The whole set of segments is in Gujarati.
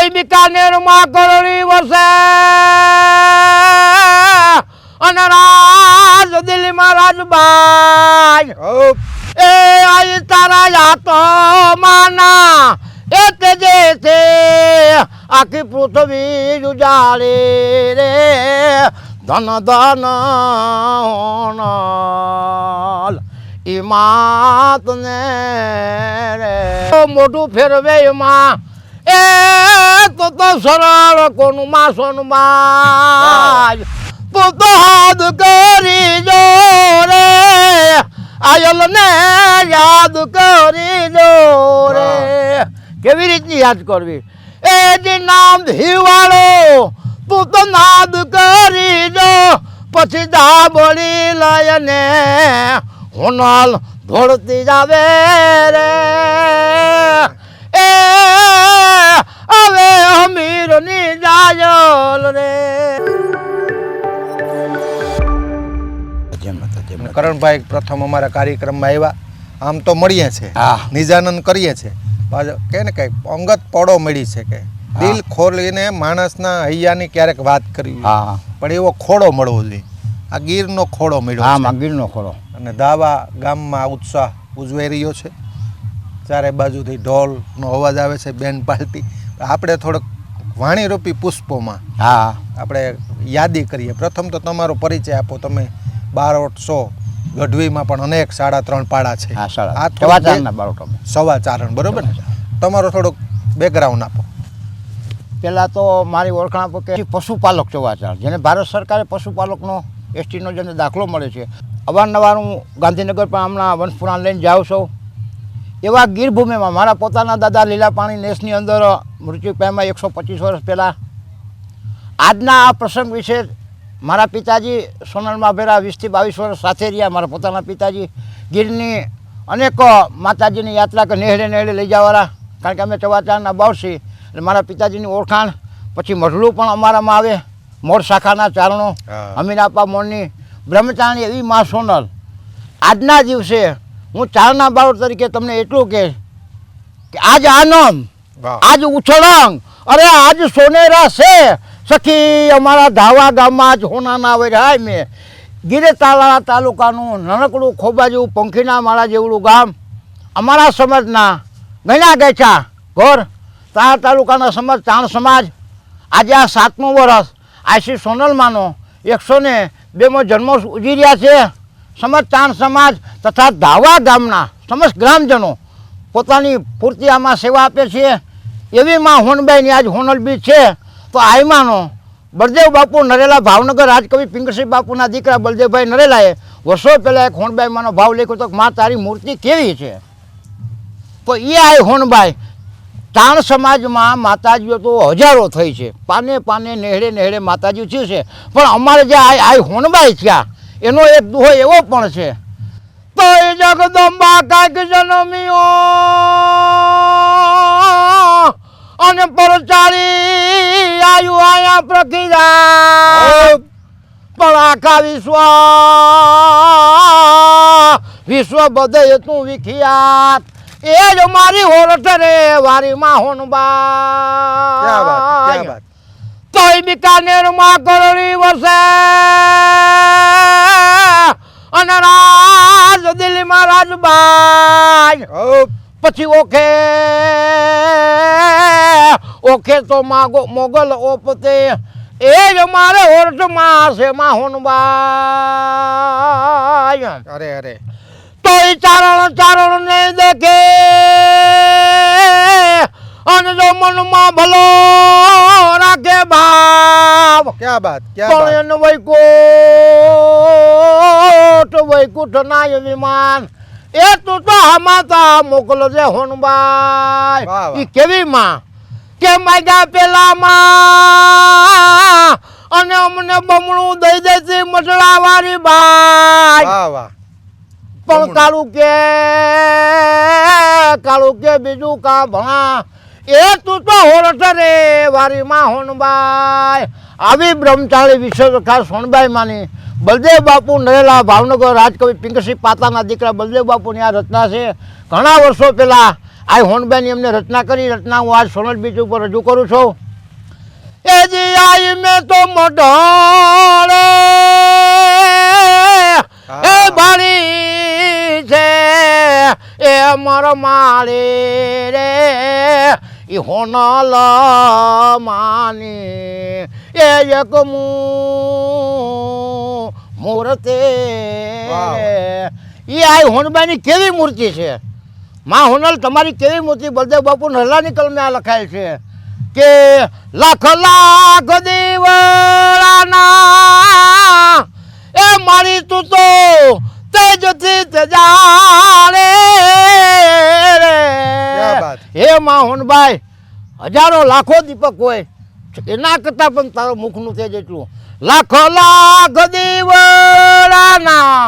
તોય બિકાનેરમાં કરણી વસે અને રાજ દિલ્હીમાં રાજબાઈ એ આઈ તારા યાતો માના એ તેજે તે આખી પૃથ્વી ઉજાડે રે ધન ધન હોનલ ઈમાત ને રે મોટું ફેરવે એમાં એ તો સરળ કોનું માં સોનું માં તું તો હાથ કરી જો રે આયલ ને યાદ કરી જો રે કેવી રીતની યાદ કરવી એ જે નામ ધીવાળો તું તો નાદ કરી જો પછી દાબડી લયને હોનલ ધોળતી જાવે રે એ હવે અમીરની જાયલ રે કરણભાઈ પ્રથમ અમારા કાર્યક્રમમાં આવ્યા આમ તો મળીએ છે નિજાનંદ કરીએ છે કે ને કંઈક અંગત પડો મળી છે કે દિલ ખોલીને માણસના હૈયાની ક્યારેક વાત કરવી પણ એવો ખોડો મળવો જોઈએ આ ગીરનો ખોડો મળ્યો છે ગીરનો ખોડો અને દાવા ગામમાં ઉત્સાહ ઉજવાઈ રહ્યો છે ચારે બાજુથી ઢોલનો અવાજ આવે છે બેન પાર્ટી આપણે થોડોક વાણીરૂપી પુષ્પોમાં આપણે યાદી કરીએ પ્રથમ તો તમારો પરિચય આપો તમે બારોટ છો ગઢવીમાં પણ અનેક 3.5 પાડા છે સવા ચારણ બરોબર ને તમારો થોડોક બેકગ્રાઉન્ડ આપો પહેલાં તો મારી ઓળખાણ આપો કે પશુપાલક ચોવાચાર જેને ભારત સરકારે પશુપાલકનો એસટીનો જેને દાખલો મળે છે અવારનવાર હું ગાંધીનગર પણ હમણાં વંશપુરાણ લઈને જાઉં છું એવા ગીરભૂમિમાં મારા પોતાના દાદા લીલા પાણી નેસની અંદર મૃત્યુ પામ્યા 125 વર્ષ પહેલાં આજના આ પ્રસંગ વિશે મારા પિતાજી સોનલમાં ભેરા 20 થી 22 વર્ષ સાથે રહ્યા મારા પોતાના પિતાજી ગીરની અનેક માતાજીની યાત્રા કે નેહડે નેહડે લઈ જવાવાળા કારણ કે અમે ચવાચારના બાવસી એટલે મારા પિતાજીની ઓળખાણ પછી મઢલું પણ અમારામાં આવે મોડ શાખાના ચારણો અમીનાપા મોડની બ્રહ્મચારણી એવી મા સોનલ આજના દિવસે હું ચારણા બાળક તરીકે તમને એટલું કે આજ આનંદ આજ ઉછળંગ અરે આજ સોનેરા છે સખી અમારા ધાવા ગામમાં જ હોનાના આવે હાય મેં ગીરે તાલાળા તાલુકાનું નાનકડું ખોબા જેવું પંખીના માળા જેવડું ગામ અમારા સમાજના ગણ્યા ગયછા ઘર તાર તાલુકાના સમાજ ચાણ સમાજ આજે આ 7મું વર્ષ આશી સોનલમાંનો 102મો જન્મ ઉજવી રહ્યા છે સમાજ ચાણ સમાજ તથા ધાવા ગામના સમસ્ત ગ્રામજનો પોતાની પૂરતી આમાં સેવા આપે છે એવી માં હોનબાઈની આજ હોનલ બીજ છે તો આયમાનો બળદેવ બાપુ નરેલા ભાવનગર રાજકવિ પિંગસિંહ બાપુના દીકરા બળદેવભાઈ નરેલાએ વર્ષો પહેલાં એક હોનબાઈમાંનો ભાવ લખ્યો તો માં તારી મૂર્તિ કેવી છે તો એ આય હોનબાઈ ચાણ સમાજમાં માતાજીઓ તો હજારો થઈ છે પાને પાને નેહડે નેહડે માતાજીઓ થયું છે પણ અમારે જે આય હોનબાઈ થયા એનો એક દુહો એવો પણ છે તો એ જગદંબા કાંઈક જન્મ્યો અને પરચારી આયુ આયા પ્રકિરા પણ આખા વિશ્વ બધે તું વિખ્યાત એ જ મારી હોરઠ રે વારી માં હોનબાઈ તોય બિકાનેરમાં કરણી વસે અને રાજ દિલ્હીમાં રાજબાઈ પછી ઓખે તો મોગલ ઓપતે એ જ મારે હોરઠમાં છે માં હોનબાઈ અરે તો એ ચારણ ને દેખે અને જો મનમાં ભલો રાખે ભાવ ક્યાં બાત પણ એનો વૈકુંઠ નાય વિમાન એ તું તો હમાતા મોકલો છે હોનબાઈ ઈ કેવી માં કે માગ્યા પેલા માં અને અમને બમણું દઈ દેતી મટલા વાળી બાઈ પણ કાળું કે બીજું કા ભણા એ તું તો હોરઠ રે વારી માં હોનબાઈ આવી બ્રહ્મચારી વિશ્વ ખાસ હોનબાઈ માની બલદેવ બાપુ નરેલા ભાવનગર રાજકવિ પિંકસિંહ પાતાના દીકરા બલદેવ બાપુની આ રચના છે ઘણા વર્ષો પહેલાં આ હોનબેન એમને રચના કરી. રચના હું આજ સોનલ બીચ ઉપર રજૂ કરું છું. એ જી આઈ મેં તો મોઢોળે એ બાળી છે એ મર માળી રે એ હોનલ માની એ એક મૂર્તિ એ આ હોનબાની કેવી મૂર્તિ છે. માં હોનલ તમારી કેવી મૂર્તિ. બલદેવ બાપુ નરલાની કલમે આ લખાયેલ છે કે લાખ લાખ દીવડાના એ મારી તું તો તેજથી તેજાડે હે માં હોનભાઈ. હજારો લાખો દીપક હોય એના કરતાં પણ તારો મુખનું તેજ એટલું. લાખ લાખ દીવડાના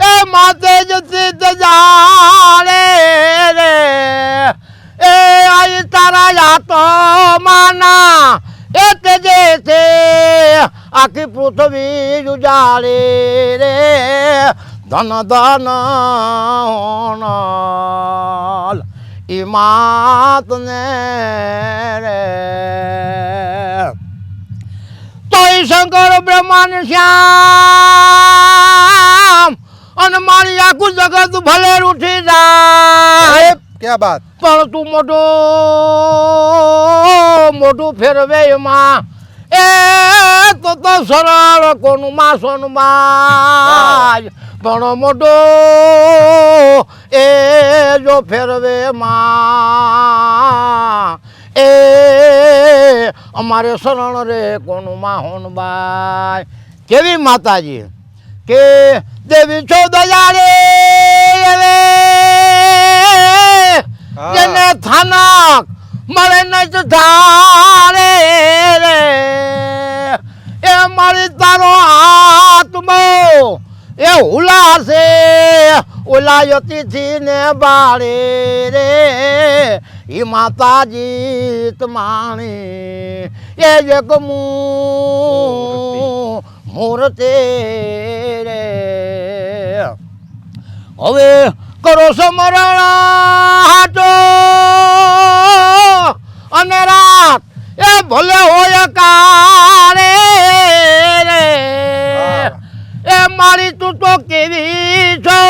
એ માતે જતી તેજાડે રે એ આઈ તારા યાતો માના એ તેજે તે આખી પૃથ્વી ઉજાડે રે ધન ધન હોનલ ઈ માતને રે તોય શંકર બ્રહ્માંડ શ્યામ અને મારી આખું જગત ભલે રૂઠી જાય. ક્યાં બાત. પણ તું મોઢું ફેરવે એમાં એ તો સરળ કોનું માં સોનમાં પણ મોઢો એ જો ફેરવે માં એ અમારે શરણ રે કોનું માં હોનબાઈ. કેવી માતાજી કે દેવી છો દયાળે જેને થાનક મળે નહીં તો ધારે રે એ મારી તારો આત્મો એ હુલાશે ઉલાયતીથી ને બાળે રે એ માતાજી તમાણી એ જગ મૂર્તિ રે. હવે કરો સમરણ હાટો અને રાત એ ભલે હોય કાળે રે એ મારી તું તો કેવી છો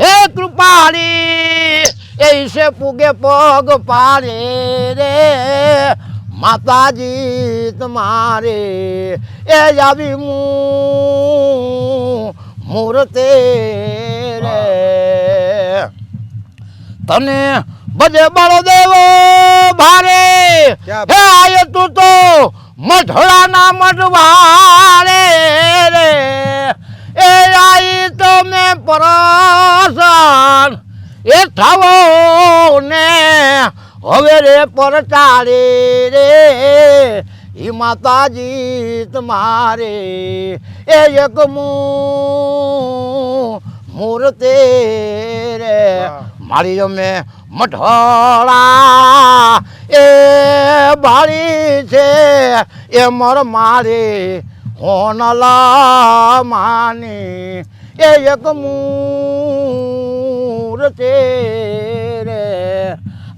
હે કૃપાળી એ ઈશે પૂગે પગ પાડે રે માતાજી તમારે એ આવી મૂર્તિ રે તને બધે બળદેવો ભારે હે આય તું તો મઢડાના મઢવારે રે એ આઈ તો મેં પરસન એ થાવો ને હવે રે પરચારે રે ઈ માતાજી તમારે એ એક મૂર્તિ રે મારી અમે મઠોળા એ બાળી છે એ મર મારી હોનલા માની એ એક મૂર્તિ રે.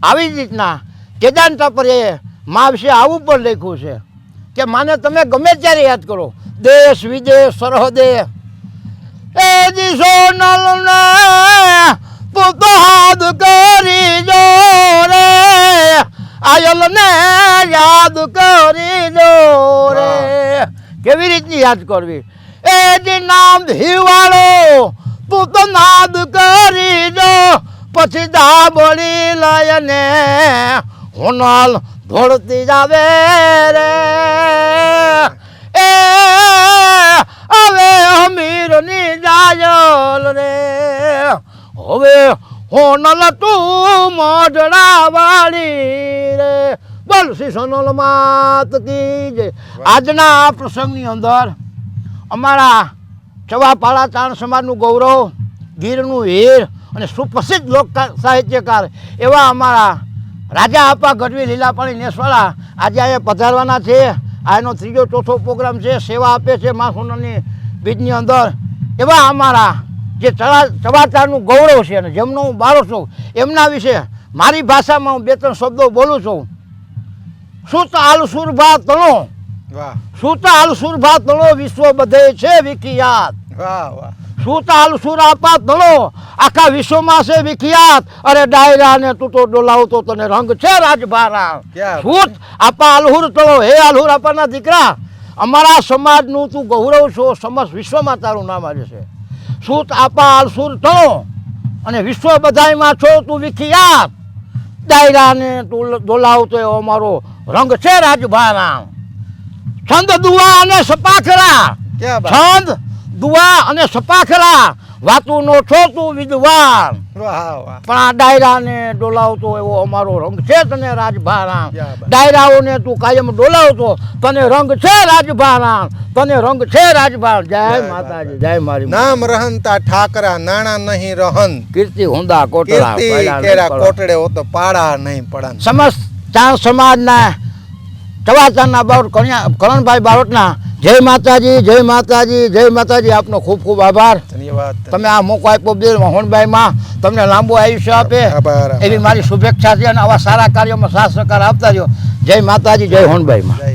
આવી જ રીતના કેદારનાથ પર મા વિશે આવું પણ લખ્યું છે કે માને તમે ગમે ત્યારે યાદ કરો દેશ વિદેશ સરહદે એ દિશો નલ ને તું તો હાથ કરી જો રે આયલ ને યાદ કરી જો રે. કેવી રીતની યાદ કરવી એ જે નામ ધીવાળો તું તો નાદ કરી જો પછી દાબડી લયને હોનલ ધોળતી જાવે રે એ હવે હમીરની જાયલ રે હવે હોનલ તું મોઢડા વાળી રે. બોલ શ્રી સોનલ માત કી જય. આજના આ પ્રસંગની અંદર અમારા ચવાપાળા ચાણ સમાજનું ગૌરવ ગીરનું હીર અને સુપ્રસિદ્ધ લોક સાહિત્યકાર એવા અમારા રાજા આપા ગઢવી લીલાપાણી નેસવાળા આજે અહીંયા પધારવાના છે. આનો ત્રીજો ચોથો પ્રોગ્રામ છે. સેવા આપે છે મા સોનલની બીજની અંદર. એવા અમારા જે ચવાચારનું ગૌરવ છે અને જેમનો હું બારો છું એમના વિશે મારી ભાષામાં હું 2-3 શબ્દો બોલું છું. સુત આલસુરભા તણો, વાહ સુત આલસુરભા તણો વિશ્વ બધે છે વિખ્યાત. વાહ વાહ સુત આલસુર આપા તણો આખા વિશ્વમાં છે વિખ્યાત. અરે ડાયરા ને તું તો ડોલાવતો તને રંગ છે રાજભારા. ક્યાં સુત આપા આલહુર તણો, હે આલહુર આપાના દીકરા, અમારા સમાજનું તું ગૌરવ છો, સમસ્ત વિશ્વમાં તારું નામ આજે છે. સુત આપા આલસુર તણો અને વિશ્વ બધાયમાં છો તું વિખ્યાત. ડાયરાને તું ડોલાવતો એવો અમારો રંગ છે રાજભારા. છંદ દુઆ અને સપાખરા, ક્યાં બાત છંદ દુઆ અને સપાખરા, વાતું નો છો તું વિદ્વાન. વાહ વાહ પણ આ ડાયરાને ડોલાવતો એવો અમારો રંગ છે તને રાજભારા. ક્યાં બાત. ડાયરાઓને તું કાયમ ડોલાવતો, તને રંગ છે રાજભારા, તને રંગ છે રાજભારા. જય જય માતાજી, જય મારી નામ રહનતા ઠાકરા, નાણા નહીં રહન, કીર્તિ હુંદા કોટડા કીર્તિ પૈડા કેરા નહીં કોટડે હો તો પાડા નહીં પડન. સમસ્ત ચાર સમાજના ચવાચારના બારોટ કરણભાઈ બારોટના જય માતાજી, જય માતાજી, જય માતાજી. આપનો ખૂબ ખૂબ આભાર. ધન્યવાદ તમે આ મોકો આપ્યો બદલ મોહનભાઈમાં તમને લાંબુ આયુષ્ય આપે આભાર એવી મારી શુભેચ્છા છે અને આવા સારા કાર્યોમાં સાથ સહકાર આપતા રહ્યો. જય માતાજી, જય હોનભાઈમાં. જય